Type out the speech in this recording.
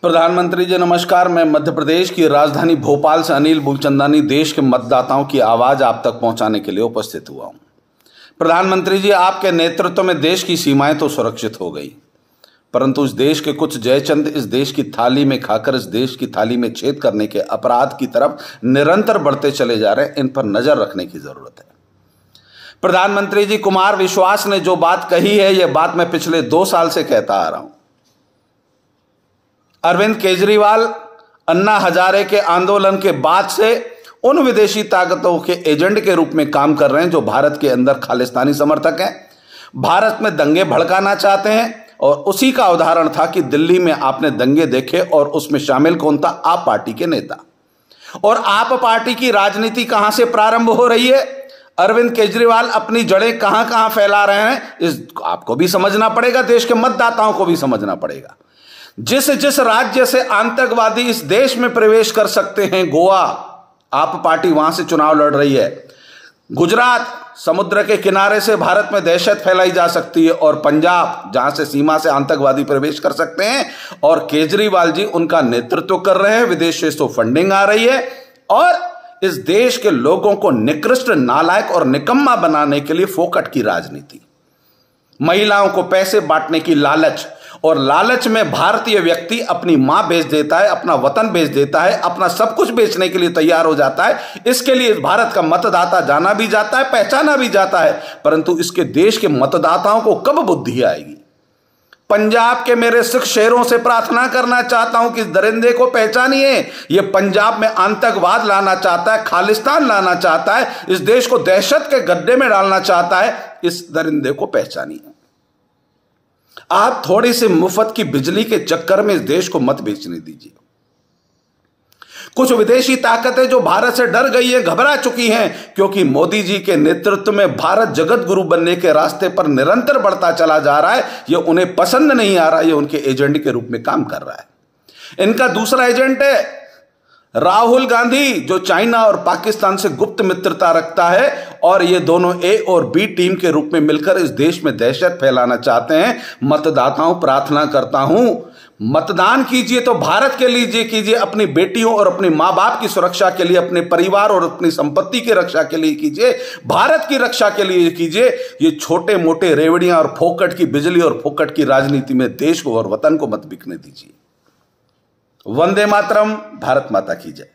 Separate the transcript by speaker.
Speaker 1: प्रधानमंत्री जी नमस्कार। मैं मध्य प्रदेश की राजधानी भोपाल से अनिल मूलचंदानी देश के मतदाताओं की आवाज आप तक पहुंचाने के लिए उपस्थित हुआ हूं। प्रधानमंत्री जी, आपके नेतृत्व में देश की सीमाएं तो सुरक्षित हो गई, परंतु इस देश के कुछ जयचंद इस देश की थाली में खाकर इस देश की थाली में छेद करने के अपराध की तरफ निरंतर बढ़ते चले जा रहे हैं। इन पर नजर रखने की जरूरत है। प्रधानमंत्री जी, कुमार विश्वास ने जो बात कही है, यह बात मैं पिछले 2 साल से कहता आ रहा हूं। अरविंद केजरीवाल अन्ना हजारे के आंदोलन के बाद से उन विदेशी ताकतों के एजेंट के रूप में काम कर रहे हैं जो भारत के अंदर खालिस्तानी समर्थक हैं, भारत में दंगे भड़काना चाहते हैं। और उसी का उदाहरण था कि दिल्ली में आपने दंगे देखे और उसमें शामिल कौन था? आप पार्टी के नेता। और आप पार्टी की राजनीति कहां से प्रारंभ हो रही है? अरविंद केजरीवाल अपनी जड़ें कहां कहां फैला रहे हैं, इस आपको भी समझना पड़ेगा, देश के मतदाताओं को भी समझना पड़ेगा। जिस जिस राज्य से आतंकवादी इस देश में प्रवेश कर सकते हैं, गोवा, आप पार्टी वहां से चुनाव लड़ रही है। गुजरात, समुद्र के किनारे से भारत में दहशत फैलाई जा सकती है। और पंजाब, जहां से सीमा से आतंकवादी प्रवेश कर सकते हैं, और केजरीवाल जी उनका नेतृत्व कर रहे हैं। विदेश से तो फंडिंग आ रही है और इस देश के लोगों को निकृष्ट, नालायक और निकम्मा बनाने के लिए फोकट की राजनीति, महिलाओं को पैसे बांटने की लालच, और लालच में भारतीय व्यक्ति अपनी मां बेच देता है, अपना वतन बेच देता है, अपना सब कुछ बेचने के लिए तैयार हो जाता है। इसके लिए भारत का मतदाता जाना भी जाता है, पहचाना भी जाता है, परंतु इसके देश के मतदाताओं को कब बुद्धि आएगी? पंजाब के मेरे सिख शेरों से प्रार्थना करना चाहता हूं कि इस दरिंदे को पहचानिए। यह पंजाब में आतंकवाद लाना चाहता है, खालिस्तान लाना चाहता है, इस देश को दहशत के गड्ढे में डालना चाहता है। इस दरिंदे को पहचानिए। आप थोड़ी सी मुफ्त की बिजली के चक्कर में इस देश को मत बेचने दीजिए। कुछ विदेशी ताकतें जो भारत से डर गई है, घबरा चुकी हैं, क्योंकि मोदी जी के नेतृत्व में भारत जगत गुरु बनने के रास्ते पर निरंतर बढ़ता चला जा रहा है। यह उन्हें पसंद नहीं आ रहा, यह उनके एजेंडे के रूप में काम कर रहा है। इनका दूसरा एजेंट है राहुल गांधी, जो चाइना और पाकिस्तान से गुप्त मित्रता रखता है, और ये दोनों ए और बी टीम के रूप में मिलकर इस देश में दहशत फैलाना चाहते हैं। मतदाताओं, प्रार्थना करता हूं, मतदान कीजिए तो भारत के लिए कीजिए, अपनी बेटियों और अपने मां बाप की सुरक्षा के लिए, अपने परिवार और अपनी संपत्ति की रक्षा के लिए कीजिए, भारत की रक्षा के लिए कीजिए। ये छोटे मोटे रेवड़ियां और फोकट की बिजली और फोकट की राजनीति में देश को और वतन को मत बिकने दीजिए। वंदे मातरम। भारत माता की जय।